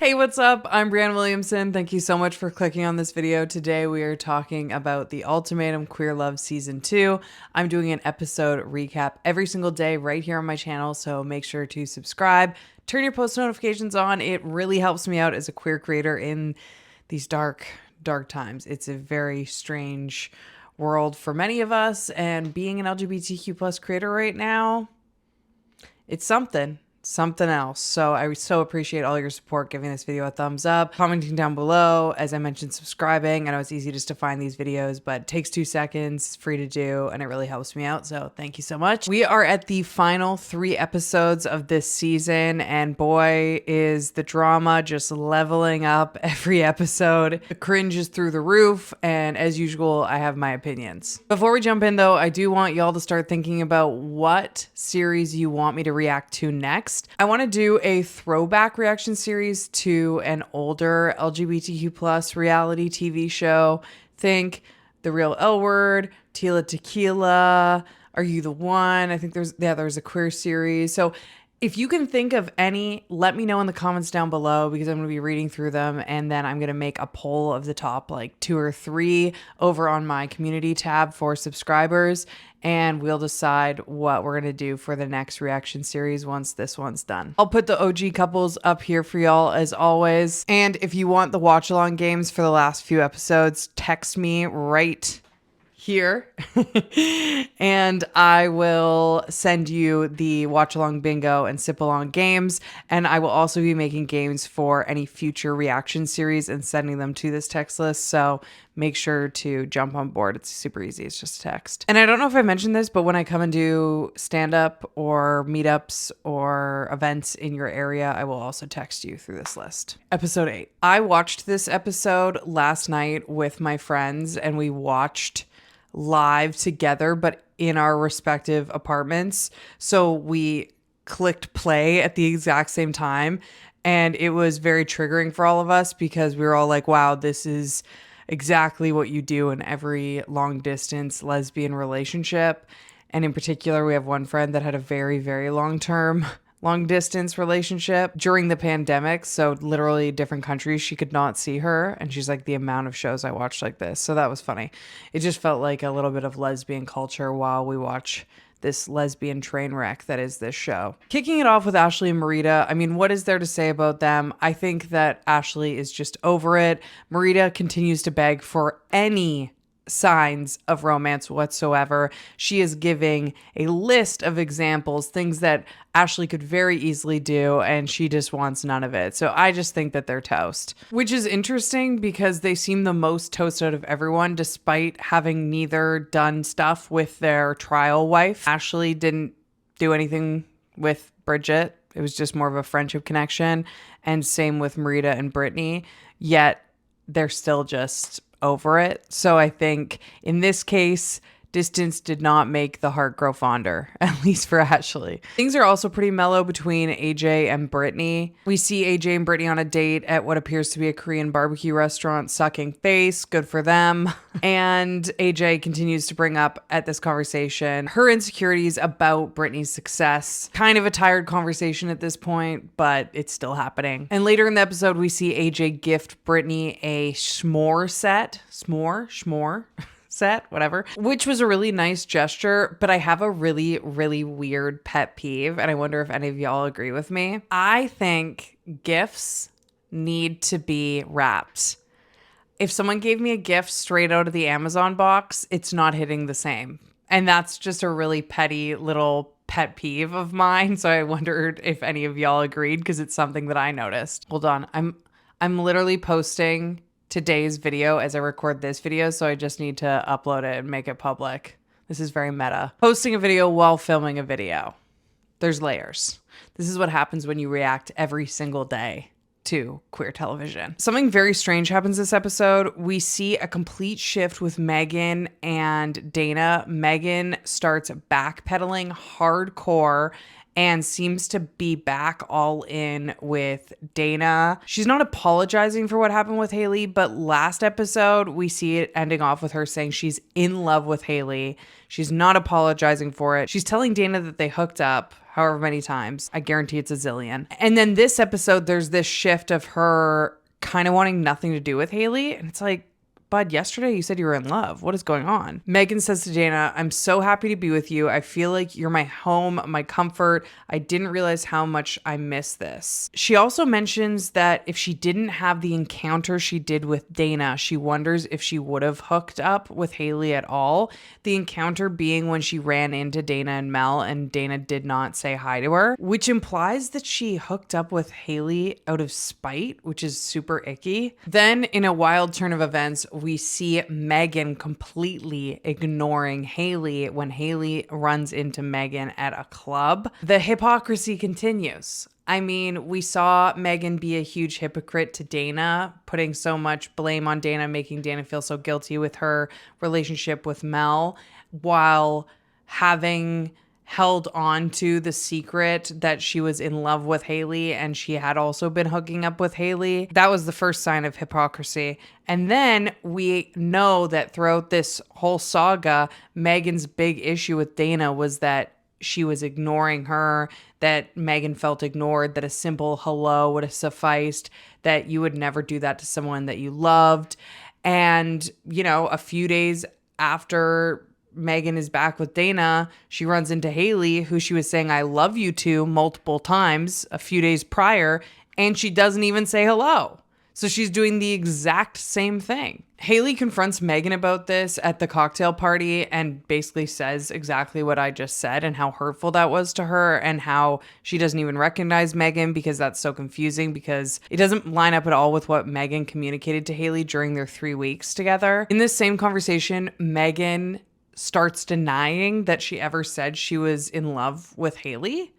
Hey, what's up? I'm Breanne Williamson. Thank you so much for clicking on this video. Today we are talking about the Ultimatum Queer Love Season 2. I'm doing an episode recap every single day right here on my channel, so make sure to subscribe, turn your post notifications on. It really helps me out as a queer creator in these dark times. It's a very strange world for many of us, and being an LGBTQ plus creator right now, it's something else. So I so appreciate all your support, giving this video a thumbs up, commenting down below, as I mentioned, subscribing. I know it's easy just to find these videos, but it takes 2 seconds, it's free to do, and it really helps me out. So thank you so much. We are at the final 3 episodes of this season, and boy, is the drama just leveling up every episode. The cringe is through the roof, and as usual, I have my opinions. Before we jump in though, I do want y'all to start thinking about what series you want me to react to next. I want to do a throwback reaction series to an older LGBTQ plus reality TV show. Think The Real L Word, Tila Tequila, Are You the One? I think there's a queer series. So if you can think of any, let me know in the comments down below, because I'm going to be reading through them, and then I'm going to make a poll of the top like 2 or 3 over on my community tab for subscribers, and we'll decide what we're going to do for the next reaction series once this one's done. I'll put the OG couples up here for y'all as always, and if you want the watch along games for the last few episodes, text me right here and I will send you the watch along bingo and sip along games, and I will also be making games for any future reaction series and sending them to this text list, so make sure to jump on board. It's super easy. It's just a text. And I don't know if I mentioned this, but when I come and do stand-up or meetups or events in your area, I will also text you through this list. Episode 8. I watched this episode last night with my friends, and we watched live together, but in our respective apartments. So we clicked play at the exact same time. And it was very triggering for all of us, because we were all like, wow, this is exactly what you do in every long distance lesbian relationship. And in particular, we have one friend that had a very, very long distance relationship during the pandemic. So literally different countries, she could not see her. And she's like, the amount of shows I watched like this. So that was funny. It just felt like a little bit of lesbian culture while we watch this lesbian train wreck that is this show. Kicking it off with Ashley and Marita. I mean, what is there to say about them? I think that Ashley is just over it. Marita continues to beg for any signs of romance whatsoever. She is giving a list of examples, things that Ashley could very easily do, and she just wants none of it. So I just think that they're toast, which is interesting because they seem the most toast out of everyone, despite having neither done stuff with their trial wife. Ashley didn't do anything with Bridget. It was just more of a friendship connection, and same with Marita and Britney, yet they're still just over it. So I think in this case, distance did not make the heart grow fonder, at least for Ashley. Things are also pretty mellow between AJ and Britney. We see AJ and Britney on a date at what appears to be a Korean barbecue restaurant, sucking face. Good for them. And AJ continues to bring up at this conversation her insecurities about Britney's success. Kind of a tired conversation at this point, but it's still happening. And later in the episode, we see AJ gift Britney a s'more set. S'more set, whatever, which was a really nice gesture. But I have a really, really weird pet peeve, and I wonder if any of y'all agree with me. I think gifts need to be wrapped. If someone gave me a gift straight out of the Amazon box, it's not hitting the same. And that's just a really petty little pet peeve of mine. So I wondered if any of y'all agreed, because it's something that I noticed. Hold on. I'm literally posting today's video as I record this video, so I just need to upload it and make it public. This is very meta. Posting a video while filming a video. There's layers. This is what happens when you react every single day to queer television. Something very strange happens this episode. We see a complete shift with Megan and Dana. Megan starts backpedaling hardcore and seems to be back all in with Dana. She's not apologizing for what happened with Haley, but last episode we see it ending off with her saying she's in love with Haley. She's not apologizing for it. She's telling Dana that they hooked up however many times. I guarantee it's a zillion. And then this episode, there's this shift of her kind of wanting nothing to do with Haley. And it's like, bud, yesterday you said you were in love. What is going on? Megan says to Dana, I'm so happy to be with you. I feel like you're my home, my comfort. I didn't realize how much I miss this. She also mentions that if she didn't have the encounter she did with Dana, she wonders if she would have hooked up with Haley at all. The encounter being when she ran into Dana and Mel and Dana did not say hi to her, which implies that she hooked up with Haley out of spite, which is super icky. Then in a wild turn of events, we see Megan completely ignoring Haley when Haley runs into Megan at a club. The hypocrisy continues. I mean, we saw Megan be a huge hypocrite to Dana, putting so much blame on Dana, making Dana feel so guilty with her relationship with Mel, while having held on to the secret that she was in love with Haley and she had also been hooking up with Haley. That was the first sign of hypocrisy. And then we know that throughout this whole saga, Megan's big issue with Dana was that she was ignoring her, that Megan felt ignored, that a simple hello would have sufficed, that you would never do that to someone that you loved. And, you know, a few days after Megan is back with Dana, she runs into Haley, who she was saying I love you to multiple times a few days prior, and she doesn't even say hello. So she's doing the exact same thing. Haley confronts Megan about this at the cocktail party and basically says exactly what I just said and how hurtful that was to her and how she doesn't even recognize Megan because that's so confusing because it doesn't line up at all with what Megan communicated to Haley during their 3 weeks together. In this same conversation, Megan starts denying that she ever said she was in love with Haley.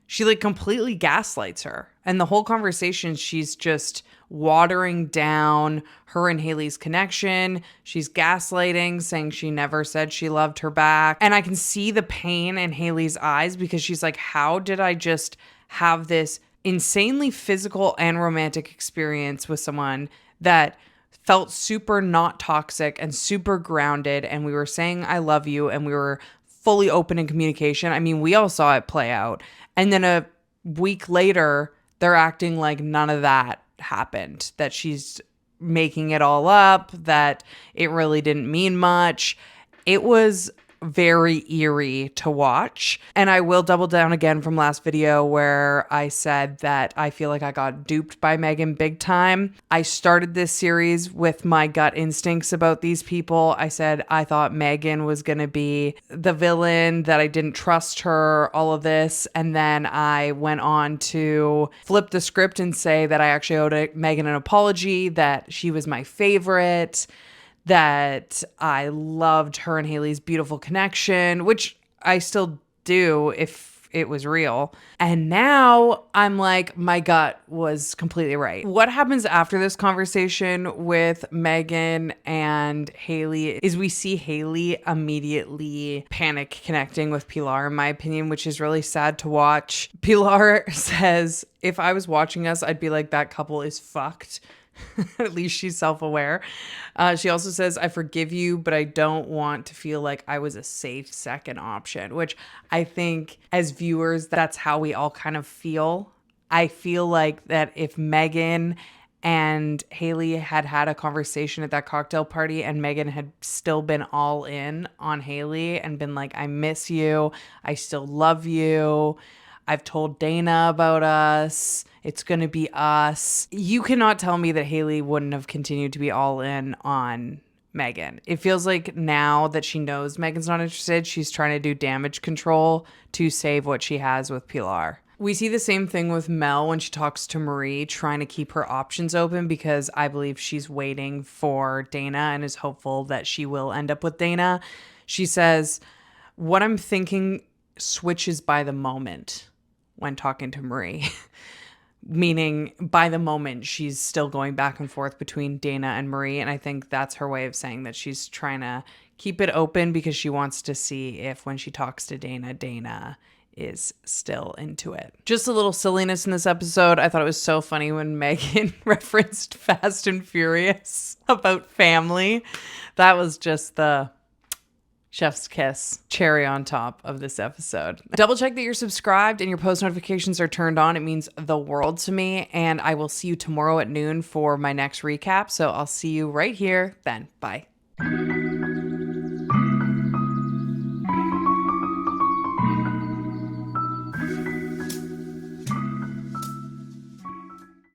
She like completely gaslights her. And the whole conversation, she's just watering down her and Haley's connection. She's gaslighting, saying she never said she loved her back. And I can see the pain in Haley's eyes because she's like, how did I just have this insanely physical and romantic experience with someone that felt super not toxic and super grounded, and we were saying I love you and we were fully open in communication. I mean, we all saw it play out. And then a week later, they're acting like none of that happened, that she's making it all up, that it really didn't mean much. It was very eerie to watch. And I will double down again from last video where I said that I feel like I got duped by Megan big time. I started this series with my gut instincts about these people. I said I thought Megan was going to be the villain, that I didn't trust her, all of this. And then I went on to flip the script and say that I actually owed Megan an apology, that she was my favorite, that I loved her and Haley's beautiful connection, which I still do if it was real. And now I'm like, my gut was completely right. What happens after this conversation with Megan and Haley is we see Haley immediately panic connecting with Pilar, in my opinion, which is really sad to watch. Pilar says, if I was watching us, I'd be like, that couple is fucked. At least she's self-aware. She also says, I forgive you, but I don't want to feel like I was a safe second option, which I think as viewers, that's how we all kind of feel. I feel like that if Megan and Haley had had a conversation at that cocktail party and Megan had still been all in on Haley and been like, I miss you, I still love you, I've told Dana about us, it's going to be us. You cannot tell me that Haley wouldn't have continued to be all in on Megan. It feels like now that she knows Megan's not interested, she's trying to do damage control to save what she has with Pilar. We see the same thing with Mel when she talks to Marie, trying to keep her options open because I believe she's waiting for Dana and is hopeful that she will end up with Dana. She says, what I'm thinking switches by the moment when talking to Marie. Meaning by the moment she's still going back and forth between Dana and Marie. And I think that's her way of saying that she's trying to keep it open because she wants to see if when she talks to Dana, Dana is still into it. Just a little silliness in this episode. I thought it was so funny when Megan referenced Fast and Furious about family. That was just the chef's kiss, cherry on top of this episode. Double check that you're subscribed and your post notifications are turned on. It means the world to me. And I will see you tomorrow at noon for my next recap. So I'll see you right here then. Bye.